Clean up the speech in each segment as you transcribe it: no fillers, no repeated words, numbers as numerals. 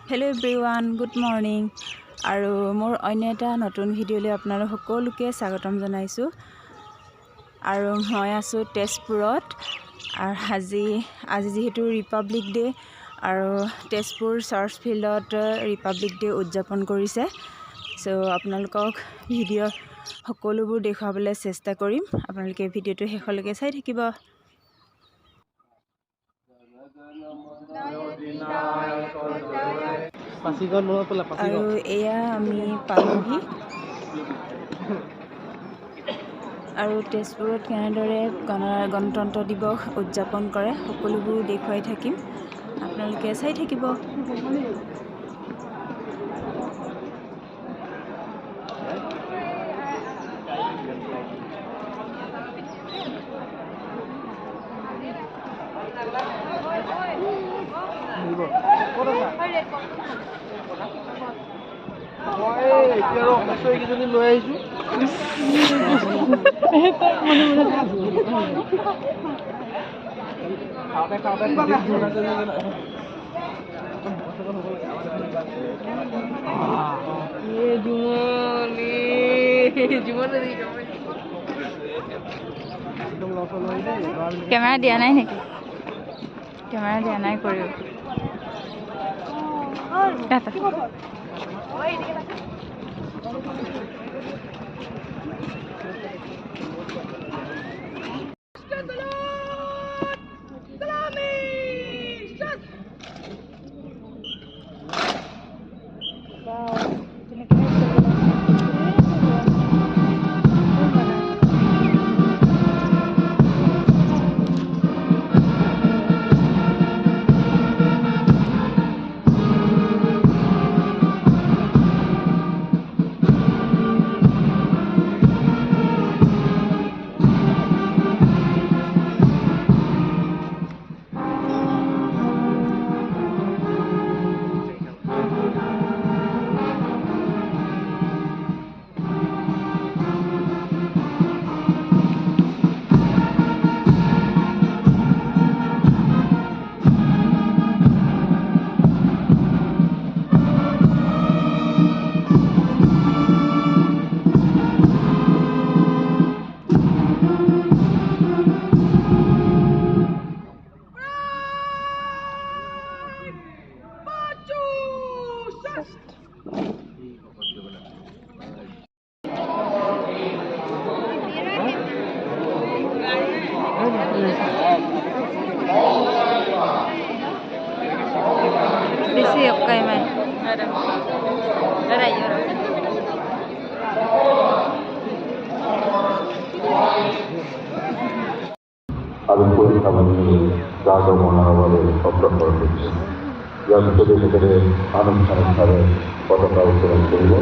Hello' everyone, good morning. আৰু মোৰ অন্য এটা নতুন ভিডিঅ'লৈ আপোনালোক সকলোকে স্বাগতম জনাইছোঁ। আৰু মই আছোঁ তেজপুৰত। আৰু আজি যিহেতু ৰিপাব্লিক ডে' আৰু তেজপুৰ চাৰ্চ ফিল্ডত ৰিপাব্লিক ডে' উদযাপন কৰিছে। চ' আপোনালোকক ভিডিঅ' সকলোবোৰ দেখুৱাবলৈ চেষ্টা কৰিম। আপোনালোকে ভিডিঅ'টো শেষলৈকে চাই থাকিব। আৰু এয়া আমি পালোহি। আৰু তেজপুৰত কেনেদৰে গণতন্ত্ৰ দিৱস উদযাপন কৰে সকলোবোৰ দেখুৱাই থাকিম, আপোনালোকে চাই থাকিব। লৈ আহিছো কেমেৰা দিয়া নাই নেকি? কেমেৰা দিয়া নাই কৰিব। Bisi okay man. Ada ya. আমি পরীক্ষা বানিয়ে রাজা মনোভাবে অগ্রসর হচ্ছি। যন্ত্রদের ভেতরে আনুষ্ঠানিকভাবে পতাকা উত্তোলন করব।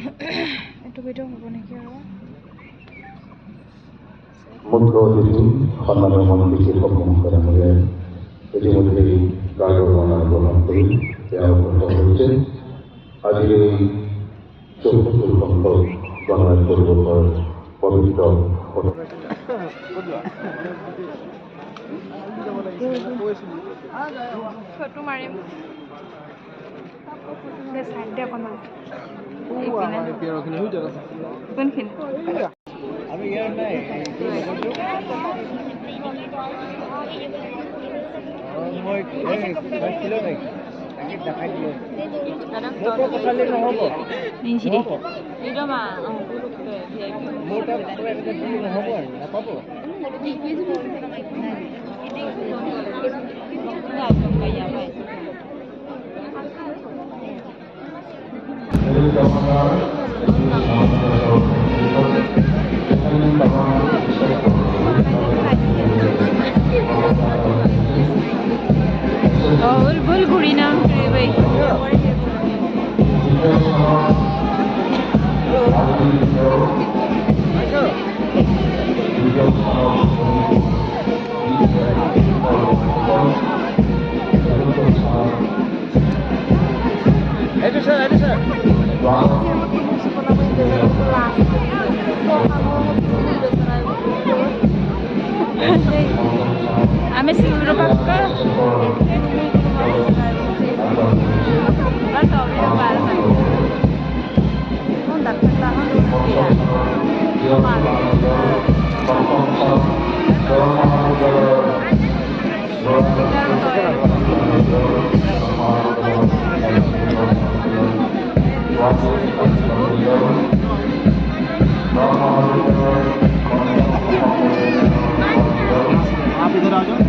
এইটো ভিডিঅ' হ'ব নেকি আৰু মুখ্য অতিথি সন্মানীয় মন্ত্ৰী সন্মুখত আমাকে ইতিমধ্যেই গাৰ্ডৰ বৰ্ণনা গ্ৰহণ কৰি তেওঁ উপস্থিত হৈছে আজিৰ এই ৭৪ সংখ্যক গণৰাজ্য দিৱসৰ পবিত্ৰ ফটো মাৰিম চাইড দে অকণমান কোনখিনি আমি ইয়াৰ নাই মই কিলো নাই দেখাই দিলো মোৰ পঠালে নহ'ব মোৰ তাত এনেকৈ দিলে নহ'ব আৰু নাপাব बुल घुरी नाम भाई Itu sir. Ame siguro pakka. आप इधर आ जाओ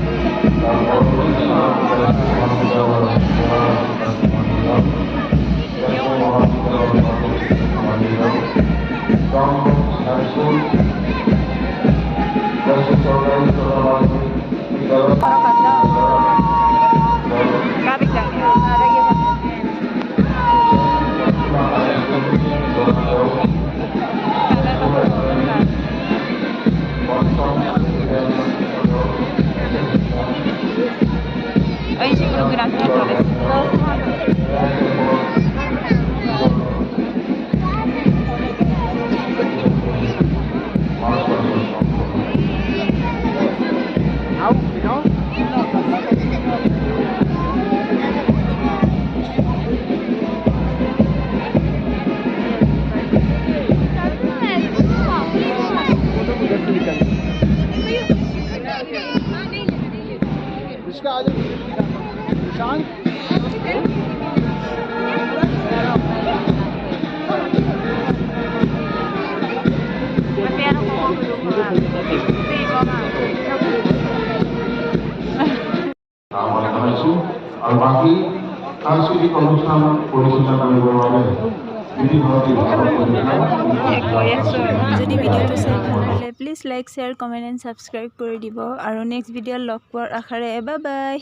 Hoy sí creo que gracias a todos. इसका आ जाओ शांत और बाकी सांस्कृतिक अनुष्ठान परिचालना কৰিবৰ বাবে যদি ভিডিঅ'টো চাই ভাল লাগে please like share comment and subscribe কৰি দিব আৰু নেক্সট ভিডিঅ'ত লগ পোৱাৰ আশাৰে বাই বাই